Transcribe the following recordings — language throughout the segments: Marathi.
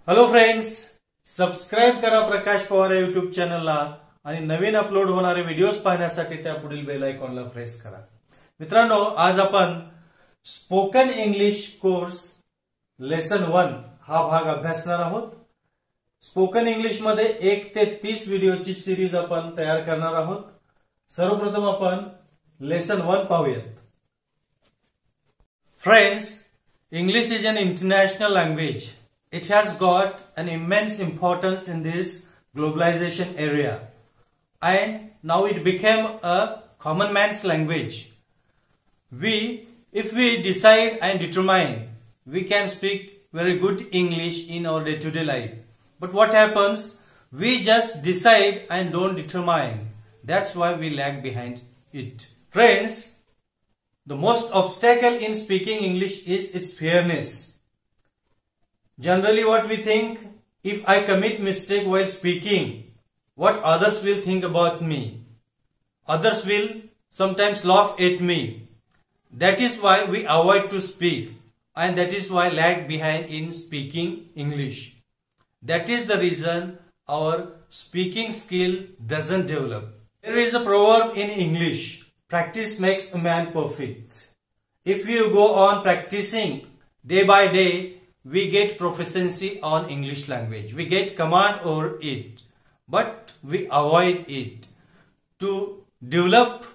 हॅलो फ्रेंड्स, सबस्क्राईब करा प्रकाश पवार या युट्यूब चॅनलला आणि नवीन अपलोड होणारे व्हिडिओज पाहण्यासाठी त्या पुढील बेल आयकॉनला प्रेस करा. मित्रांनो, आज आपण स्पोकन इंग्लिश कोर्स लेसन 1 हा भाग अभ्यासणार आहोत. स्पोकन इंग्लिश मध्ये 1 ते 30 व्हिडिओची सिरीज आपण तयार करणार आहोत. सर्वप्रथम आपण लेसन 1 पाहूयात. Friends, English is an international language. It has got an immense importance in this globalization area, and now it became a common man's language. If we decide and determine, we can speak very good English in our day-to-day life. But what happens? We just decide and don't determine. That's why we lag behind it. Friends, the most obstacle in speaking English is its fairness. Generally what we think, if I commit mistake while speaking, what others will think about me? Others will sometimes laugh at me. That is why we avoid to speak, and that is why lag behind in speaking English. That is the reason our speaking skill doesn't develop. There is a proverb in English, practice makes a man perfect. If you go on practicing day by day, we get proficiency on English language. We get command over it, but we avoid it. To develop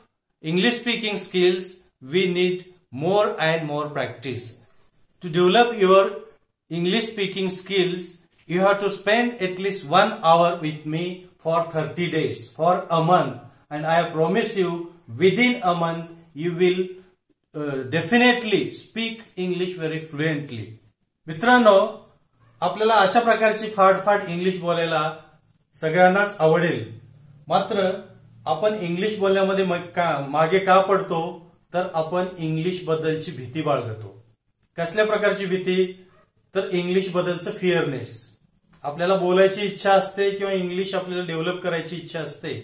English speaking skills, we need more and more practice. To develop your English speaking skills, you have to spend at least 1 hour with me for 30 days, for a month, and I promise you, within a month you will definitely speak English very fluently. मित्रांनो, आपल्याला अशा प्रकारची फाडफाड इंग्लिश बोलायला सगळ्यांनाच आवडेल. मात्र आपण इंग्लिश बोलण्यामध्ये मागे का पडतो, तर आपण इंग्लिश बद्दलची भीती बाळगतो. कसल्या प्रकारची भीती? तर इंग्लिश बद्दलचं फिअरनेस. आपल्याला बोलायची इच्छा असते किंवा इंग्लिश आपल्याला डेव्हलप करायची इच्छा असते,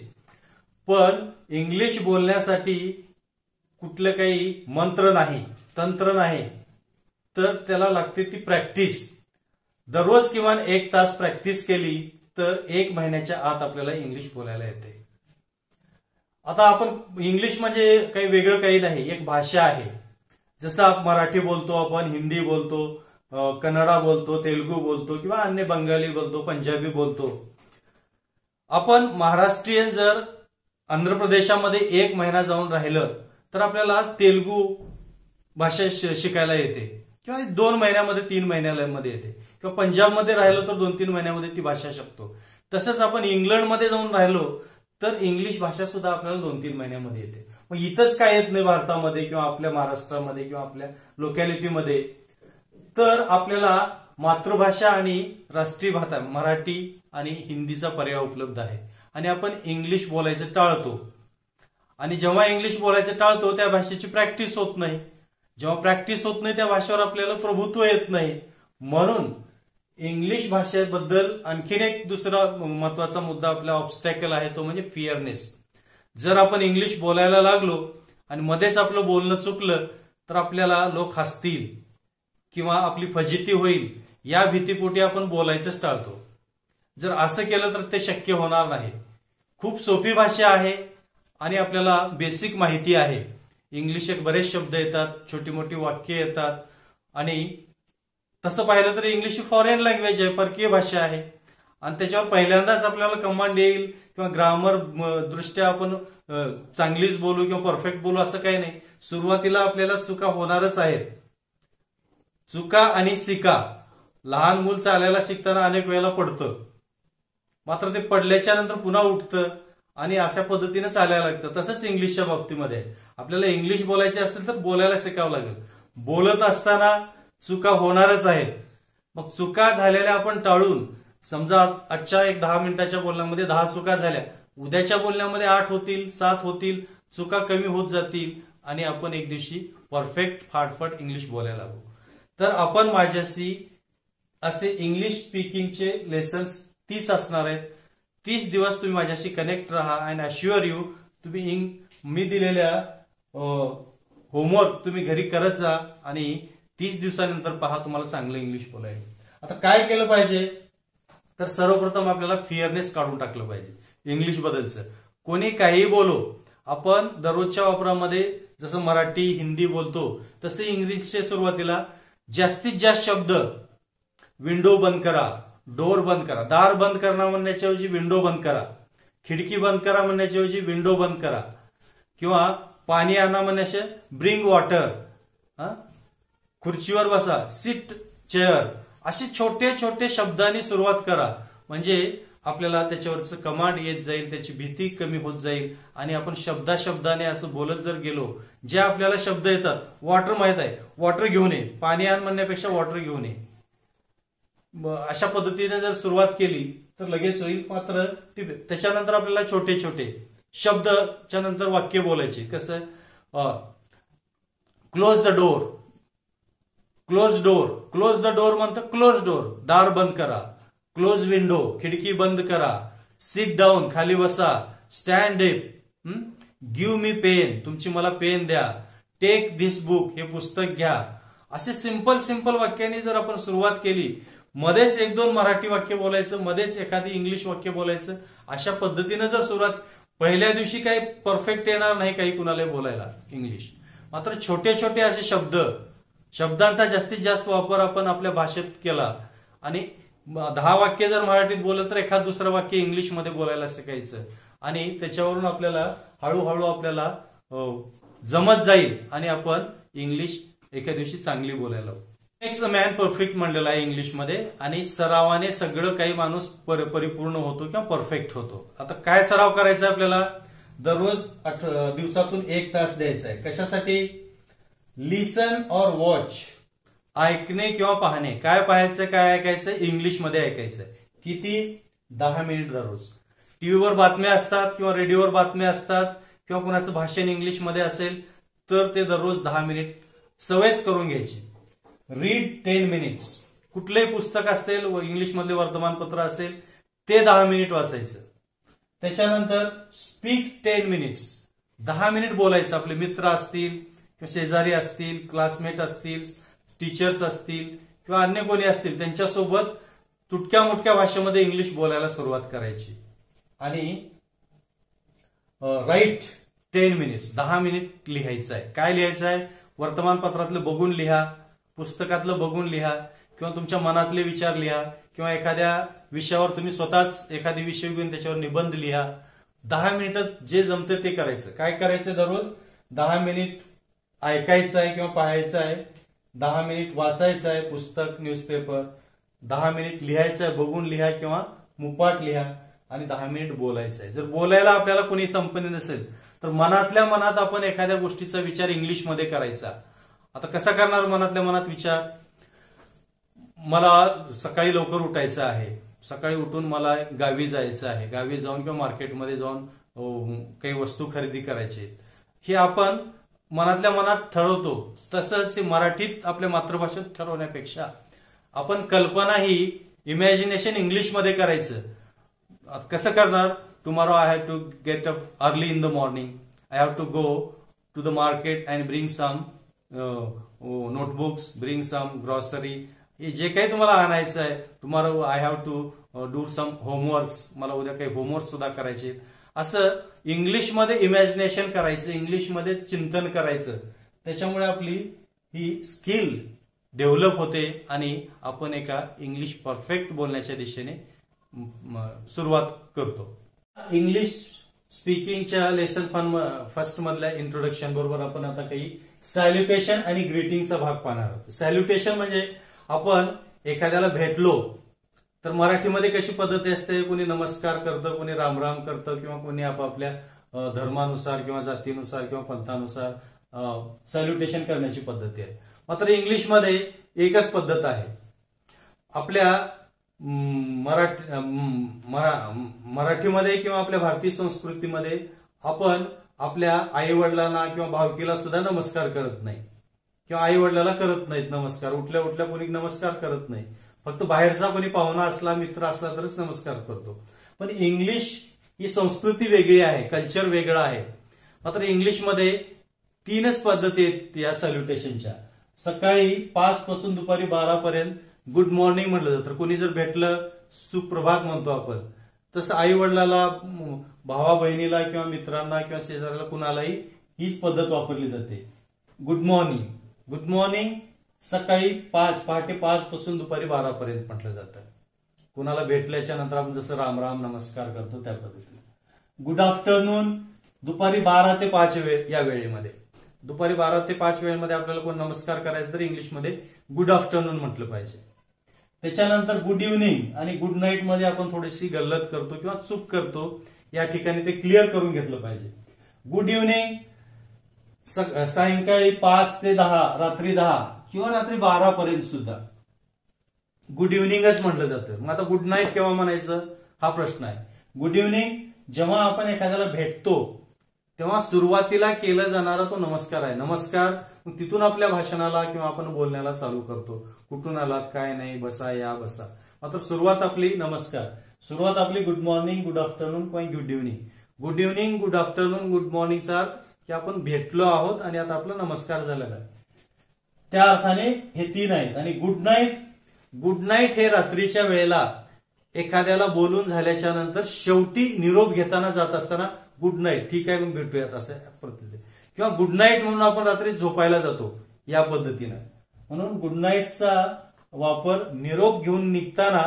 पण इंग्लिश बोलण्यासाठी कुठलं काही मंत्र नाही, तंत्र नाही, तर त्याला लागते ती प्रॅक्टिस. दररोज किमान 1 तास प्रॅक्टिस केली तर 1 महिन्याच्या आत आपल्याला इंग्लिश बोलायला येते. आता आपण इंग्लिश म्हणजे काही वेगळं काही नाही, एक भाषा आहे. जसं मराठी बोलतो, आपण हिंदी बोलतो, कन्नडा बोलतो, तेलुगू बोलतो किंवा अन्य बंगाली बोलतो, पंजाबी बोलतो. आपण महाराष्ट्रीयन जर आंध्र प्रदेशामध्ये 1 महिना जाऊन राहिलं तर आपल्याला तेलुगू भाषा शिकायला येते, किंवा 2 महिन्यामध्ये 3 महिन्यामध्ये येते, किंवा पंजाबमध्ये राहिलो तर 2-3 महिन्यामध्ये ती भाषा शिकतो. तसंच आपण इंग्लंडमध्ये जाऊन राहिलो तर इंग्लिश भाषा सुद्धा आपल्याला 2-3 महिन्यामध्ये येते. मग इथंच काय येत नाही भारतामध्ये किंवा आपल्या महाराष्ट्रामध्ये किंवा आपल्या लोकॅलिटीमध्ये, तर आपल्याला मातृभाषा आणि राष्ट्रीय भाषा मराठी आणि हिंदीचा पर्याय उपलब्ध आहे, आणि आपण इंग्लिश बोलायचं टाळतो. आणि जेव्हा इंग्लिश बोलायचं टाळतो त्या भाषेची प्रॅक्टिस होत नाही. जेव्हा प्रॅक्टिस होत नाही त्या भाषेवर आपल्याला प्रभुत्व येत नाही. म्हणून इंग्लिश भाषेबद्दल आणखीन एक दुसरा महत्वाचा मुद्दा आपला ऑब्स्टॅकल आहे, तो म्हणजे फिअरनेस. जर आपण इंग्लिश बोलायला लागलो आणि मध्येच आपलं बोलणं चुकलं तर आपल्याला लोक हसतील किंवा आपली फजिती होईल, या भीतीपोटी आपण बोलायचंच टाळतो. जर असं केलं तर ते शक्य होणार नाही. खूप सोपी भाषा आहे आणि आपल्याला बेसिक माहिती आहे. इंग्लिश एक बरेच शब्द येतात, छोटी मोठी वाक्य येतात, आणि तसं पाहिलं तर इंग्लिश ही फॉरेन लँग्वेज आहे, परकीय भाषा आहे, आणि त्याच्यावर पहिल्यांदाच आपल्याला कमांड येईल किंवा ग्रामर दृष्ट्या आपण चांगलीच बोलू किंवा परफेक्ट बोलू असं काही नाही. सुरुवातीला आपल्याला चुका होणारच आहेत. चुका आणि शिका. लहान मूल चालायला शिकताना अनेक वेळेला पडतं, मात्र ते पडल्याच्या नंतर पुन्हा उठतं आणि अशा पद्धतीने चालायला लागतं. तसंच इंग्लिशच्या बाबतीमध्ये आपल्याला इंग्लिश बोलायचे असेल तर बोलायला शिकावं लागेल. बोलत असताना चुका होणारच आहेत. मग चुका झालेल्या आपण टाळून, समजा आजच्या 10 मिनिटाच्या बोलण्यामध्ये 10 चुका झाल्या, उद्याच्या बोलण्यामध्ये 8 होतील, 7 होतील, चुका कमी होत जातील आणि आपण एक दिवशी परफेक्ट फाटफाट इंग्लिश बोलायला लागू. तर आपण माझ्याशी असे इंग्लिश स्पीकिंगचे लेसन्स 30 असणार आहेत. 30 दिवस तुम्ही माझ्याशी कनेक्ट राहा, अँड अश्युअर यू तुम्ही मी दिलेल्या होमवर्क तुम्ही घरी करत जा, आणि 30 दिवसानंतर पहा तुम्हाला चांगलं इंग्लिश बोलायला. आता काय केलं पाहिजे, तर सर्वप्रथम आपल्याला फिअरनेस काढून टाकलं पाहिजे इंग्लिश बद्दलचं. कोणी काही बोलो, आपण दररोजच्या वापरामध्ये जसं मराठी हिंदी बोलतो तसे इंग्लिशच्या सुरुवातीला जास्तीत जास्त शब्द विंडो बंद करा, डोर बंद करा, दार बंद करणं म्हणण्याच्या ऐवजी विंडो बंद करा, खिडकी बंद करा म्हणण्याच्या ऐवजी विंडो बंद करा, किंवा पाणी आणा म्हणण्याचे ब्रिंग वॉटर, खुर्चीवर बसा, सिट चेअर, असे छोटे छोटे शब्दांनी सुरुवात करा. म्हणजे आपल्याला त्याच्यावरचं कमांड येत जाईल, त्याची भीती कमी होत जाईल आणि आपण शब्दाशब्दाने असं बोलत जर गेलो, जे आपल्याला शब्द येतात, वॉटर माहित आहे, वॉटर घेऊन ये, पाणी आण म्हणण्यापेक्षा वॉटर घेऊन ये, अशा पद्धतीने जर सुरुवात केली तर लगेच होईल. मात्र त्याच्यानंतर आपल्याला छोटे छोटे शब्दच्या नंतर वाक्य बोलायचे. कसं, close the door, close door, close the door म्हणतं क्लोज डोर, दार बंद करा, क्लोज विंडो, खिडकी बंद करा, सिट डाऊन, खाली बसा, stand up, give me pen, तुमची मला पेन द्या, टेक दिस बुक, हे पुस्तक घ्या. असे सिंपल वाक्यांनी जर आपण सुरुवात केली, मध्येच एक दोन मराठी वाक्य बोलायचं, मध्येच एखादी इंग्लिश वाक्य बोलायचं, अशा पद्धतीनं जर सुरुवात, पहिल्या दिवशी काही परफेक्ट येणार नाही काही कुणाला बोलायला इंग्लिश. मात्र छोटे छोटे असे शब्दांचा जास्तीत जास्त वापर आपण आपल्या भाषेत केला आणि 10 वाक्य जर मराठीत बोललं तर एखाद दुसरं वाक्य इंग्लिशमध्ये बोलायला शिकायचं आणि त्याच्यावरून आपल्याला हळूहळू आपल्याला जमत जाईल आणि आपण इंग्लिश एका दिवशी चांगली बोलायला. नेक्स्ट मॅन परफेक्ट म्हणलेला आहे इंग्लिशमध्ये आणि सरावाने सगळं काही माणूस परिपूर्ण होतो किंवा परफेक्ट होतो. आता काय सराव करायचा आपल्याला, दररोज दिवसातून 1 तास द्यायचा आहे. कशासाठी, लिसन और वॉच, ऐकणे किंवा पाहणे. काय पाहायचं काय ऐकायचं, इंग्लिशमध्ये ऐकायचं. किती, 10 मिनिट दररोज. टीव्हीवर बातम्या असतात किंवा रेडिओवर बातम्या असतात किंवा कुणाचं भाषण इंग्लिशमध्ये असेल तर ते दररोज 10 मिनिट सवयच करून घ्यायची. रीड 10 मिनिट्स, कुठलंही पुस्तक असेल, इंग्लिशमधले वर्तमानपत्र असेल ते 10 मिनिट वाचायचं. त्याच्यानंतर स्पीक 10 मिनिट्स, 10 मिनिट बोलायचं. आपले मित्र असतील किंवा शेजारी असतील, क्लासमेट असतील, टीचर्स असतील किंवा अन्य कोणी असतील त्यांच्यासोबत तुटक्या मुटक्या भाषेमध्ये इंग्लिश बोलायला सुरुवात करायची. आणि राईट 10 मिनिट्स, 10 मिनिट लिहायचं आहे. काय लिहायचं आहे, वर्तमानपत्रातलं बघून लिहा, पुस्तकातलं बघून लिहा किंवा तुमच्या मनातले विचार लिहा किंवा एखाद्या विषयावर तुम्ही स्वतःच एखादी विषय घेऊन त्याच्यावर निबंध लिहा. 10 मिनिटात जे जमतं ते करायचं. काय करायचं, दररोज 10 मिनिट ऐकायचं आहे किंवा पाहायचं आहे, 10 मिनिट वाचायचं आहे पुस्तक, न्यूजपेपर, 10 मिनिट लिहायचं आहे, बघून लिहा किंवा मुपाट लिहा आणि 10 मिनिट बोलायचं आहे. जर बोलायला आपल्याला कोणी संपन्न नसेल तर मनातल्या मनात आपण एखाद्या गोष्टीचा विचार इंग्लिशमध्ये करायचा. आता कसा करणार मनातल्या मनात विचार, मला सकाळी लवकर उठायचं आहे, सकाळी उठून मला गावी जायचं आहे, गावी जाऊन किंवा मार्केटमध्ये जाऊन काही वस्तू खरेदी करायची, हे आपण मनातल्या मनात ठरवतो. तसंच मराठीत आपल्या मातृभाषेत ठरवण्यापेक्षा आपण कल्पना ही इमॅजिनेशन इंग्लिशमध्ये करायचं. कसं करणार, tomorrow I have to get up early in the morning, I have to go to the market and bring some notebooks, bring some grocery, हे जे काही तुम्हाला आणायचं आहे. Tomorrow I have to do some homeworks, मला उद्या काही होमवर्क सुद्धा करायचे. असं इंग्लिशमध्ये इमॅजिनेशन करायचं, इंग्लिशमध्ये चिंतन करायचं. त्याच्यामुळे आपली ही स्किल डेव्हलप होते आणि आपण एका इंग्लिश परफेक्ट बोलण्याच्या दिशेने सुरुवात करतो. इंग्लिश स्पीकिंगच्या लेसन फर्स्ट मधल्या इंट्रोडक्शन बरोबर आपण आता काही सॅल्युटेशन आणि ग्रीटिंगचा भाग पाहणार आहोत. सॅल्युटेशन म्हणजे आपण एखाद्याला भेटलो तर मराठीमध्ये कशी पद्धती असते, कोणी नमस्कार करतं, कोणी रामराम करतं किंवा कोणी आपापल्या धर्मानुसार किंवा जातीनुसार किंवा पंथानुसार सॅल्युटेशन करण्याची पद्धती आहे. मात्र इंग्लिशमध्ये एकच पद्धत आहे. आपल्या मराठीमध्ये किंवा आपल्या भारतीय संस्कृतीमध्ये आपण आपल्या आई वडिलांना किंवा भावकीला सुद्धा नमस्कार करत नाही किंवा आई वडिलाला करत नाहीत नमस्कार. उठल्या उठल्या कोणी नमस्कार करत नाही. फक्त बाहेरचा कोणी पाहुणा असला, मित्र असला तरच नमस्कार करतो. पण इंग्लिश ही संस्कृती वेगळी आहे, कल्चर वेगळं आहे. मात्र इंग्लिशमध्ये 3च पद्धती आहेत या सॅल्युटेशनच्या. सकाळी 5 पासून दुपारी 12 पर्यंत गुड मॉर्निंग म्हटलं जातं. कोणी जर भेटलं सुप्रभात म्हणतो आपण. तसं आई वडिलाला, भावा बहिणीला किंवा मित्रांना किंवा शेजाऱ्याला कुणालाही हीच पद्धत वापरली जाते. Good morning. गुड मॉर्निंग सकाळी पहाटे 5 पासून दुपारी 12 पर्यंत म्हटलं जातं. कुणाला भेटल्याच्या नंतर आपण जसं राम राम नमस्कार करतो त्या पद्धतीने. गुड आफ्टरनून दुपारी 12 ते 5 या वेळेमध्ये. दुपारी 12 ते 5 वेळेमध्ये आपल्याला कोण नमस्कार करायचं तर इंग्लिशमध्ये गुड आफ्टरनून म्हटलं पाहिजे. त्याच्यानंतर गुड इव्हनिंग आणि गुड नाईट मध्ये आपण थोडीशी गल्लत करतो किंवा चूक करतो. या ठिकाणी ते क्लिअर करून घेतलं पाहिजे. गुड इव्हनिंग सायंकाळी 5 ते 10, रात्री 10 किंवा रात्री 12 पर्यंत सुद्धा गुड इव्हनिंगच म्हटलं जातं. मग आता गुड नाईट केव्हा म्हणायचं हा प्रश्न आहे. गुड इव्हनिंग जेव्हा आपण एखाद्याला भेटतो तेव्हा सुरुवातीला केला जाणारा तो नमस्कार आहे. नमस्कार. मग तिथून आपल्या भाषणाला किंवा आपण बोलण्याला चालू करतो. कुठून आलात, काय नाही, बसा, या बसा. मात्र सुरुवात आपली नमस्कार. सुरुवात आपली गुड मॉर्निंग, गुड आफ्टरनून किंवा good evening. Good evening, good afternoon, good मॉर्निंगचा अर्थ की आपण भेटलो आहोत आणि आता आपला नमस्कार झालेला आहे. त्या अर्थाने हे 3 आहेत. आणि गुड नाईट. गुड नाईट हे रात्रीच्या वेळेला एखाद्याला बोलून झाल्याच्या नंतर शेवटी निरोप घेताना जात असताना गुड नाईट, ठीक आहे मग भेटूयात असं पद्धतीने, किंवा गुड नाईट म्हणून आपण रात्री झोपायला जातो या पद्धतीनं. म्हणून गुड नाईटचा वापर निरोप घेऊन निघताना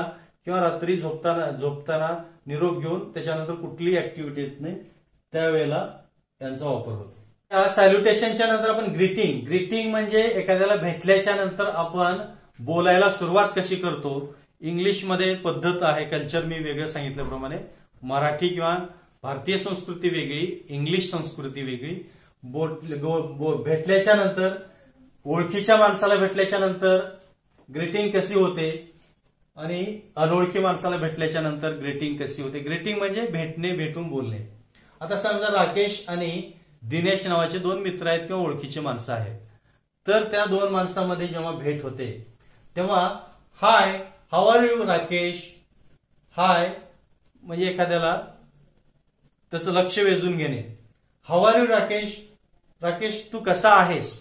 किंवा रात्री झोपताना निरोप घेऊन त्याच्यानंतर कुठलीही ऍक्टिव्हिटी येत नाही त्यावेळेला यांचा वापर होतो. सॅल्युटेशनच्या नंतर आपण ग्रीटिंग. ग्रीटिंग म्हणजे एखाद्याला भेटल्याच्या नंतर आपण बोलायला सुरुवात कशी करतो. इंग्लिशमध्ये पद्धत आहे, कल्चर मी वेगळं सांगितल्याप्रमाणे. मराठी किंवा भारतीय संस्कृती वेगळी, इंग्लिश संस्कृती वेगळी. भेटल्याच्या नंतर, ओळखीच्या माणसाला भेटल्याच्या नंतर ग्रीटिंग कशी होते आणि अनोळखी माणसाला भेटल्याच्या नंतर ग्रीटिंग कशी होते. ग्रीटिंग म्हणजे भेटणे, भेटून बोलणे. आता समजा राकेश आणि दिनेश नावाचे 2 मित्र आहेत किंवा ओळखीचे माणसं आहेत. तर त्या 2 माणसांमध्ये जेव्हा भेट होते तेव्हा hi, how are you Rakesh. Hi म्हणजे एखाद्याला त्याचं लक्ष वेधून घेणे. How are you Rakesh. Rakesh तू कसा आहेस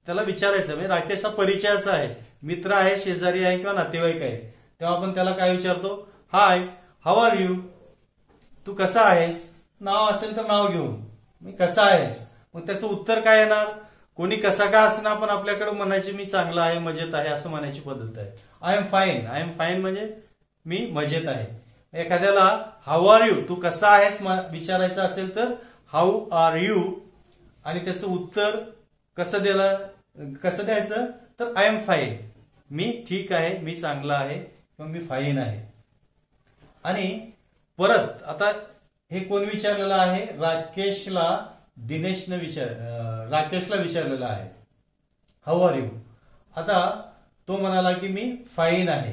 त्याला विचारायचं. म्हणजे राकेश हा परिचयाचा आहे, मित्र आहे, शेजारी आहे किंवा नातेवाईक आहे. तेव्हा आपण त्याला काय विचारतो, हाय, हाऊ आर यू. तू कसा आहेस. नाव असेल तर नाव घेऊन मी कसा आहेस. मग त्याचं उत्तर काय येणार. कोणी कसा का असणार पण आपल्याकडे म्हणायचे मी चांगला आहे, मजेत आहे असं म्हणायची पद्धत आहे. I am fine. I am fine म्हणजे मी मजेत आहे. एखाद्याला हाऊ आर यू, तू कसा आहेस विचारायचं असेल तर हाऊ आर यू आणि त्याचं उत्तर कसं द्यायचं तर आय एम फाईन. मी ठीक आहे, मी चांगला आहे किंवा मी फाईन आहे. आणि परत आता हे कोण विचारलेलं आहे. राकेशला विचारलेलं आहे हाऊ आर यू. आता तो म्हणाला की मी फाईन आहे.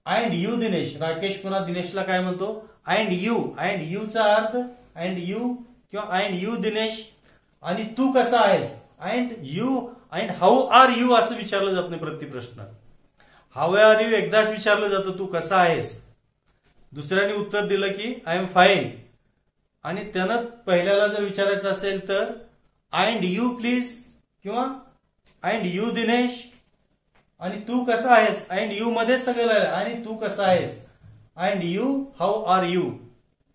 And you Dinesh. राकेश पुन्हा दिनेशला काय म्हणतो, अँड यू. अँड यूचा अर्थ अँड यू किंवा अँड यू दिनेश. आणि तू कसा आहेस. And you and how are you असं विचारलं जात नाही प्रति प्रश्न. हाऊ आर यू एकदाच विचारलं जातं, तू कसा आहेस. दुसऱ्याने उत्तर दिलं की आय एम फाईन. आणि त्यानं पहिल्याला जर विचारायचं असेल तर अँड यू प्लीज किंवा अँड यू दिनेश. आणि तू कसा आहेस. अँड यू मध्ये सगळं आणि तू कसा आहेस. And you how are you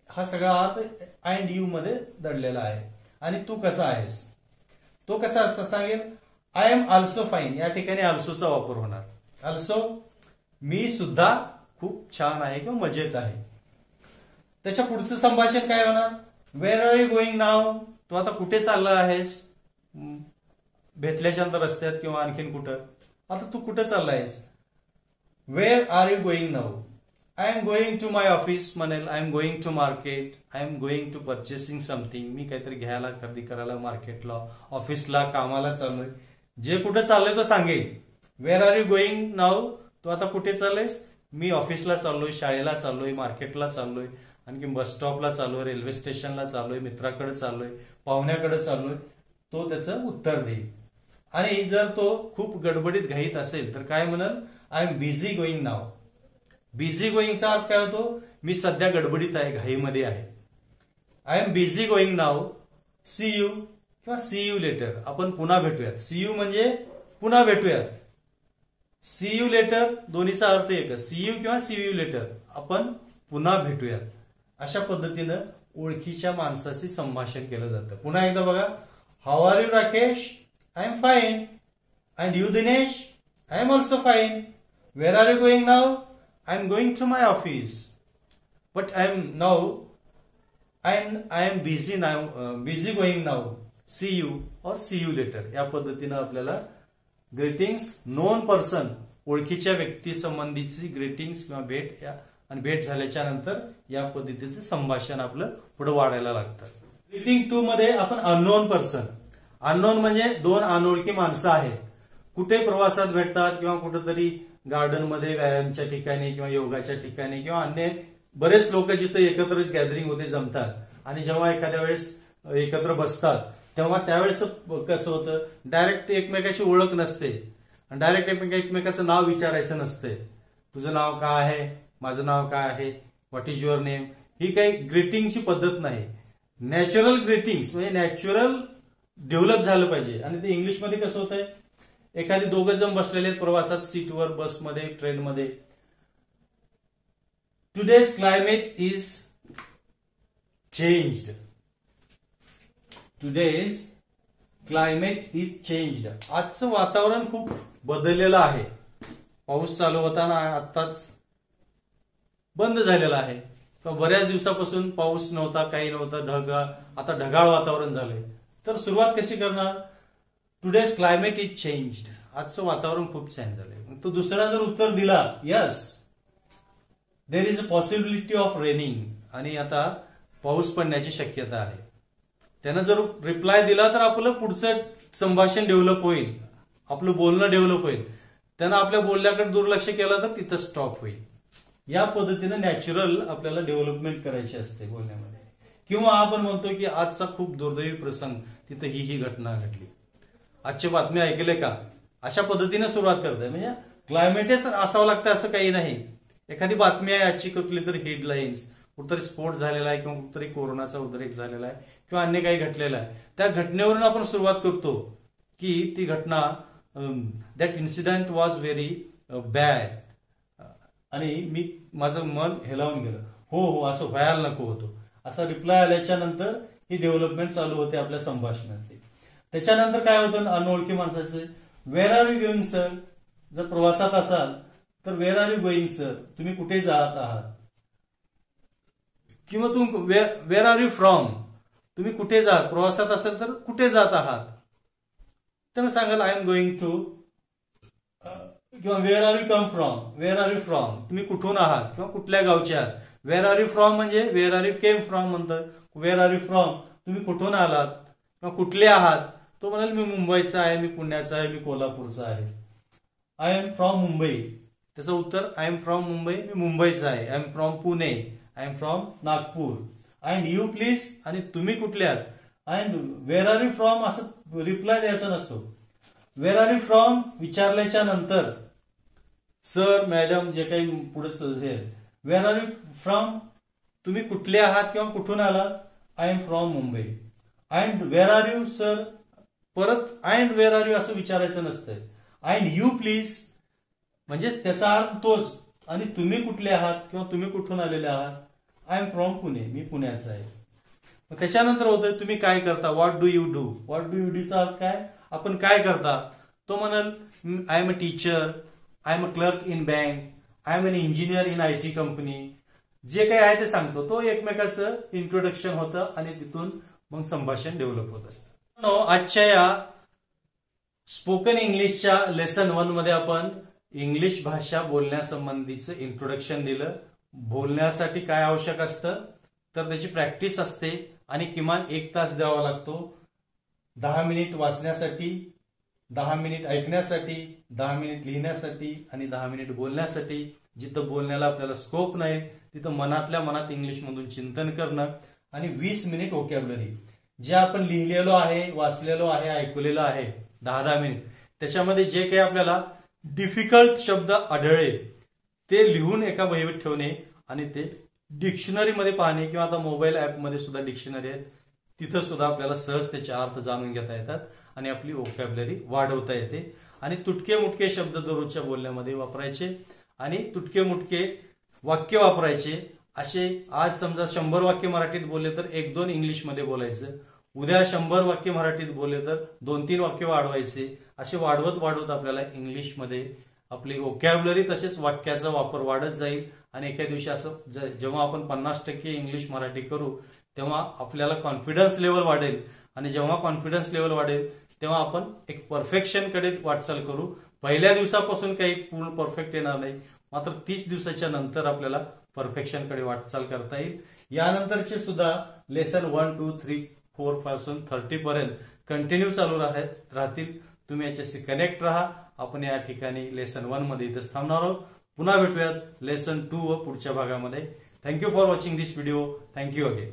हा सगळा अर्थ अँड यू मध्ये दडलेला आहे. आणि तू कसा आहेस. तो कसा असता सांगेल आय एम ऑल्सो फाईन. या ठिकाणी ऑल्सोचा वापर होणार. ऑल्सो मी सुद्धा खूप छान आहे किंवा मजेत आहे. त्याच्या पुढचं संभाषण काय होणार. वेअर आर यू गोइंग नाव. तू आता कुठे चालला आहेस. भेटल्याच्या नंतर रस्त्यात किंवा आणखीन कुठं. आता तू कुठे चालला आहेस. Where are you going now. I am going to my office म्हणेल. I am going to market. I am going to purchasing something. मी काहीतरी घ्यायला, खरेदी करायला मार्केटला, ऑफिसला, कामाला चाललोय. जे कुठे चाललोय तो सांगेल. वेअर आर यू गोइंग नाव. तू आता कुठे चाललेस. मी ऑफिसला चाललोय, शाळेला चाललोय, मार्केटला चाललोय, आणखी बस स्टॉपला चाललोय, रेल्वे स्टेशनला चाललोय, मित्राकडे चाललोय, पाहुण्याकडे चाललोय. तो त्याचं उत्तर देईल. आणि जर तो खूप गडबडीत घाईत असेल तर काय म्हणाल I am busy going now. Busy गोइंगचा अर्थ काय होतो. मी सध्या गडबडीत आहे, घाईमध्ये आहे. I am busy going now. See you किंवा सी यू लेटर. आपण पुन्हा भेटूयात. सी यू म्हणजे पुन्हा भेटूयात. सी यू लेटर दोन्हीचा अर्थ एकच, सी यू किंवा सी यू लेटर, आपण पुन्हा भेटूयात, अशा पद्धतीनं ओळखीच्या माणसाशी संभाषण केलं जातं. पुन्हा एकदा बघा, how are you Rakesh? I am fine. And you Dinesh? I am also fine. Where are you going now? I am going to my office. But I am now I am busy going now. See you or see you later. या पद्धतीनं आपल्याला ग्रीटिंग्स नोन पर्सन, ओळखीच्या व्यक्ती संबंधीची ग्रीटिंग्स किंवा भेट आणि भेट झाल्याच्या नंतर या पद्धतीचं संभाषण आपलं पुढे वाढायला लागतं. ग्रीटिंग 2 मध्ये आपण अननोन पर्सन. अननोन म्हणजे दोन अनोळखी माणसं आहेत, कुठे प्रवासात भेटतात किंवा कुठेतरी गार्डन मध्ये, व्यायामच्या ठिकाणी किंवा योगाच्या ठिकाणी किंवा अन्य बरेच लोक जिथे एकत्र गॅदरिंग होते, जमतात, आणि जेव्हा एखाद्या वेळेस एकत्र बसतात तेव्हा त्यावेळेस कसं होतं, डायरेक्ट एकमेकाची ओळख नसते, डायरेक्ट एकमेकाचं नाव विचारायचं नसते. तुझं नाव काय आहे, माझं नाव काय आहे, व्हॉट इज युअर नेम, ही काही ग्रीटिंगची पद्धत नाही. नॅचरल ग्रीटिंग्स म्हणजे नॅचरल डेव्हलप झालं पाहिजे. आणि ते इंग्लिशमध्ये कसं होतंय, एखादी दोघं जण बसलेले आहेत प्रवासात, सीटवर, बसमध्ये, ट्रेनमध्ये. Today's climate is changed. Today's climate is changed. आजचं वातावरण खूप बदललेलं आहे. पाऊस चालू होताना आत्ताच बंद झालेला आहे. बऱ्याच दिवसापासून पाऊस नव्हता, काही नव्हतं, आता ढगाळ वातावरण झालंय. तर सुरुवात कशी करणार? Today's climate is changed. आजचं वातावरण खूप चेंज झालंय. तो दुसरा जर उत्तर दिला, yes there is a possibility of raining, आणि आता पाऊस पडण्याची शक्यता आहे, त्यानं जर रिप्लाय दिला तर आपलं पुढचं संभाषण डेव्हलप होईल, आपलं बोलणं डेव्हलप होईल. त्यानं आपल्या बोलण्याकडे दुर्लक्ष केलं तर तिथं स्टॉप होईल. या पद्धतीनं नॅचरल आपल्याला डेव्हलपमेंट करायची असते बोलण्यामध्ये. किंवा आपण म्हणतो की आजचा खूप दुर्दैवी प्रसंग, तिथं ही घटना घडली, आजची बातमी ऐकले का, अशा पद्धतीने सुरुवात करताय. म्हणजे क्लायमेटच असावं लागतं असं काही नाही. एखादी बातमी आहे आजची, कुठली तरी हेडलाईन्स, कुठतरी स्फोट झालेला आहे किंवा कुठतरी कोरोनाचा उद्रेक झालेला आहे किंवा अन्य काही घडलेलं आहे, त्या घटनेवरून आपण सुरुवात करतो की ती घटना, that incident was very bad, आणि माझं मन हेलावून गेलं, हो असं व्हायला नको होतं, असा रिप्लाय आल्याच्या नंतर ही डेव्हलपमेंट चालू होते आपल्या संभाषणातली. त्याच्यानंतर काय होतं अनोळखी माणसाचे, wear are you going sir. जर प्रवासात असाल तर wear are you going sir, तुम्ही कुठे जात आहात. किंवा तुम्ही वेअर आर यू फ्रॉम, तुम्ही कुठे जात, प्रवासात असाल तर कुठे जात आहात. तर सांगाल आय एम गोइंग टू, किंवा wear are you come from, wear are you from, तुम्ही कुठून आहात किंवा कुठल्या गावचे आहात. वेअर आर यू फ्रॉम म्हणजे wear are you came from म्हणतात. वेअर आर यू फ्रॉम, तुम्ही कुठून आलात किंवा कुठले आहात. तो म्हणाल मी मुंबईचा आहे, मी पुण्याचा आहे, मी कोल्हापूरचा आहे. I am from Mumbai. त्याचं उत्तर आय एम फ्रॉम मुंबई, मी मुंबईचा आहे. I am from Pune, I am from Nagpur. And you please, आणि तुम्ही कुठले आहात. And wear are you from असं रिप्लाय द्यायचा नसतो. वेअर आर यू फ्रॉम विचारल्याच्या नंतर सर, मॅडम, जे काही पुढे हे, वेअर आर यू फ्रॉम, तुम्ही कुठले आहात किंवा कुठून आलात. I am from Mumbai. And wear are you sir, परत अँड वेअर आर यू असं विचारायचं नसतंय. अँड यू प्लीज म्हणजेच त्याचा अर्थ तोच. आणि तुम्ही कुठले आहात किंवा तुम्ही कुठून आलेले आहात. आय एम फ्रॉम पुणे, मी पुण्याचा आहे. मग त्याच्यानंतर होतं तुम्ही काय करता. What do you do. What do you डूचा अर्थ काय, आपण काय करता. तो म्हणाल I am a teacher, I am a clerk in bank, I am an engineer in IT company. जे काही आहे ते सांगतो. तो एकमेकाचं इंट्रोडक्शन होतं आणि तिथून मग संभाषण डेव्हलप होत असतं. आजच्या या स्पोकन इंग्लिशच्या लेसन 1 मध्ये आपण इंग्लिश भाषा बोलण्यासंबंधीचं इंट्रोडक्शन दिलं. बोलण्यासाठी काय आवश्यक असतं तर त्याची प्रॅक्टिस असते आणि किमान 1 तास द्यावा लागतो. 10 मिनिट वाचण्यासाठी, 10 मिनिट ऐकण्यासाठी, 10 मिनिट लिहिण्यासाठी आणि 10 मिनिट बोलण्यासाठी. जिथं बोलण्याला आपल्याला स्कोप नाही तिथं मनातल्या मनात इंग्लिश मधून चिंतन करणं. आणि 20 मिनिट व्होकॅब्युलरी, जे आपण लिहिलेलो आहे, वाचलेलो आहे, ऐकलेलो आहे 10-10 मिनिट, त्याच्यामध्ये जे काही आपल्याला डिफिकल्ट शब्द आढळले ते लिहून एका वहीवर ठेवणे आणि ते डिक्शनरीमध्ये पाहणे. किंवा आता मोबाईल ऍपमध्ये सुद्धा डिक्शनरी आहेत, तिथं सुद्धा आपल्याला सहज त्याचे अर्थ जाणून घेता येतात आणि आपली व्होकॅब्युलरी वाढवता येते. आणि तुटके मुटके शब्द दररोजच्या बोलण्यामध्ये वापरायचे आणि तुटके मुटके वाक्य वापरायचे. असे आज समजा 100 वाक्य मराठीत बोलले तर 1-2 इंग्लिशमध्ये बोलायचं. उद्या 100 वाक्य मराठीत बोलले तर 2-3 वाक्य वाढवायचे. असे वाढवत वाढवत आपल्याला इंग्लिशमध्ये आपली व्होकॅब्युलरी तसेच वाक्याचा वापर वाढत जाईल आणि एका दिवशी असं जेव्हा आपण 50% इंग्लिश मराठी करू तेव्हा आपल्याला कॉन्फिडन्स लेवल वाढेल आणि जेव्हा कॉन्फिडन्स लेवल वाढेल तेव्हा आपण एक परफेक्शन कडे वाटचाल करू. पहिल्या दिवसापासून काही पूर्ण परफेक्ट येणार नाही, मात्र 30 दिवसाच्या नंतर आपल्याला परफेक्शन कडे वाटचाल करता येईल. यानंतरचे सुद्धा लेसन 1, 2, 3, 4 पासून 30 पर्यंत कंटिन्यू चालू राहतील. तुम्ही याच्याशी कनेक्ट राहा. आपण या ठिकाणी लेसन 1 मध्ये इथेच थांबणार आहोत. पुन्हा भेटूयात लेसन 2 व पुढच्या भागामध्ये. Thank you for watching this video. Thank you again.